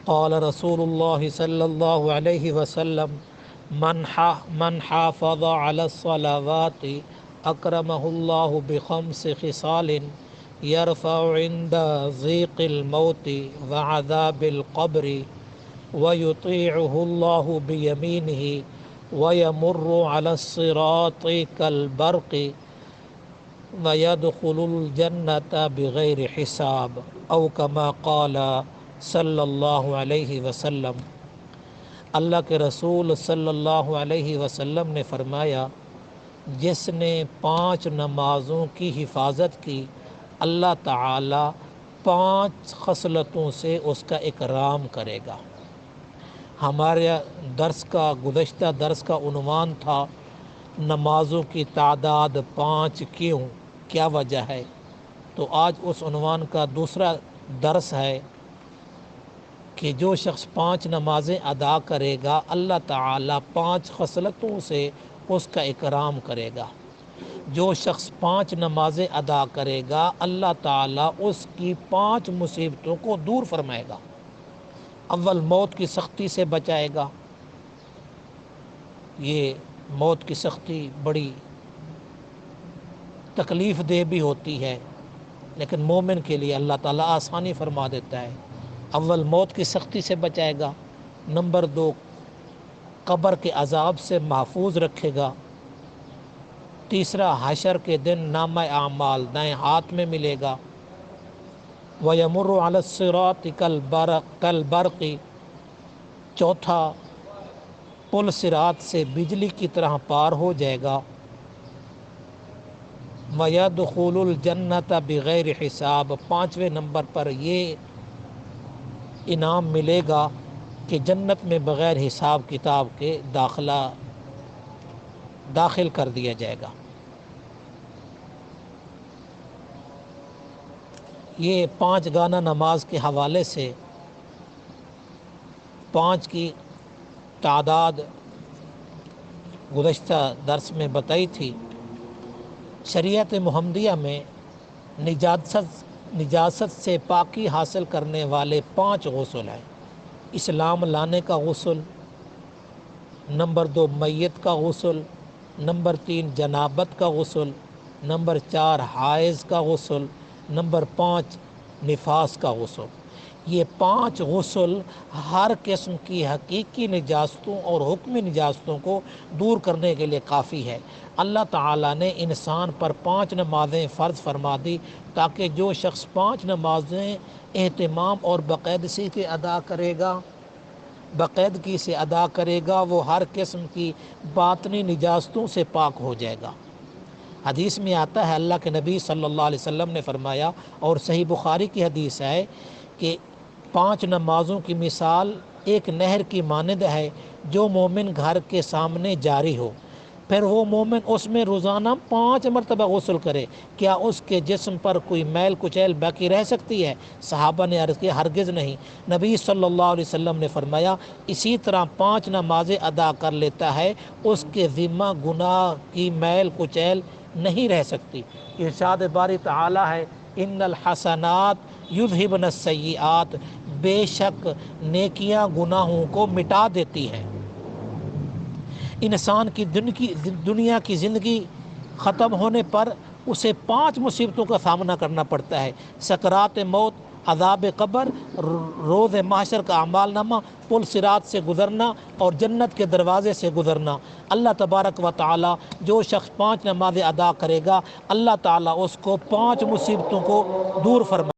قال رسول اللہ صلی اللہ علیہ وسلم من حافظ على الصلوات اکرمہ اللہ بخمس خصال يرفع عند ضيق الموت وعذاب القبر ويطيعه الله بيمينه ويمر على الصراط كالبرق وَيَدْخُلُ الْجَنَّةَ بِغَيْرِ حِسَاب او کما قال صلی اللہ علیہ وسلم۔ اللہ کے رسول صلی اللہ علیہ وسلم نے فرمایا، جس نے 5 نمازوں کی حفاظت کی، اللہ تعالی 5 خصلتوں سے اس کا اکرام کرے گا۔ ہمارے گزشتہ درس کا عنوان تھا نمازوں کی تعداد 5 کیوں، کیا وجہ ہے؟ تو آج اس عنوان کا دوسرا درس ہے کہ جو شخص 5 نمازیں ادا کرے گا، اللہ تعالیٰ 5 خصلتوں سے اس کا اکرام کرے گا۔ جو شخص 5 نمازیں ادا کرے گا، اللہ تعالیٰ اس کی 5 مصیبتوں کو دور فرمائے گا۔ اول، موت کی سختی سے بچائے گا۔ یہ موت کی سختی بڑی تکلیف دہ بھی ہوتی ہے، لیکن مومن کے لیے اللہ تعالیٰ آسانی فرما دیتا ہے۔ اول، موت کی سختی سے بچائے گا۔ نمبر 2، قبر کے عذاب سے محفوظ رکھے گا۔ تیسرا، حشر کے دن نامہ اعمال دائیں ہاتھ میں ملے گا۔ وَيَمُرُّ عَلَى الصِّرَاطِ كَالْبَرْقِ، چوتھا، پل صراط سے بجلی کی طرح پار ہو جائے گا۔ وَيَدْخُلُ الْجَنَّةَ بِغَيْرِ حِسَاب، 5ویں نمبر پر یہ انعام ملے گا کہ جنت میں بغیر حساب کتاب کے داخل کر دیا جائے گا۔ یہ 5 گانا نماز کے حوالے سے 5 کی تعداد گزشتہ درس میں بتائی تھی۔ شریعت محمدیہ میں نجاست سے پاکی حاصل کرنے والے 5 غسل ہیں۔ اسلام لانے کا غسل، نمبر 2 میت کا غسل، نمبر 3 جنابت کا غسل، نمبر 4 حائض کا غسل، نمبر 5 نفاس کا غسل۔ یہ 5 غسل ہر قسم کی حقیقی نجاستوں اور حکمی نجاستوں کو دور کرنے کے لیے کافی ہے۔ اللہ تعالیٰ نے انسان پر 5 نمازیں فرض فرما دی تاکہ جو شخص 5 نمازیں اہتمام اور باقاعدگی سے ادا کرے گا وہ ہر قسم کی باطنی نجاستوں سے پاک ہو جائے گا۔ حدیث میں آتا ہے، اللہ کے نبی صلی اللہ علیہ وسلم نے فرمایا، اور صحیح بخاری کی حدیث ہے کہ 5 نمازوں کی مثال ایک نہر کی مانند ہے جو مومن گھر کے سامنے جاری ہو، پھر وہ مومن اس میں روزانہ 5 مرتبہ غسل کرے، کیا اس کے جسم پر کوئی میل کچیل باقی رہ سکتی ہے؟ صحابہ نے عرض کیا، ہرگز نہیں۔ نبی صلی اللہ علیہ وسلم نے فرمایا، اسی طرح 5 نمازیں ادا کر لیتا ہے، اس کے ذمہ گناہ کی میل کچیل نہیں رہ سکتی۔ ارشاد باری تعالی ہے، ان الحسنات یذہبن السیئات، بے شک نیکیاں گناہوں کو مٹا دیتی ہیں۔ انسان کی دنیا کی زندگی ختم ہونے پر اسے 5 مصیبتوں کا سامنا کرنا پڑتا ہے: سکرات موت، عذاب قبر، روز محشر کا اعمال نامہ، پل صراط سے گزرنا اور جنت کے دروازے سے گزرنا۔ اللہ تبارک و تعالی جو شخص 5 نمازیں ادا کرے گا، اللہ تعالی اس کو 5 مصیبتوں کو دور فرمائے۔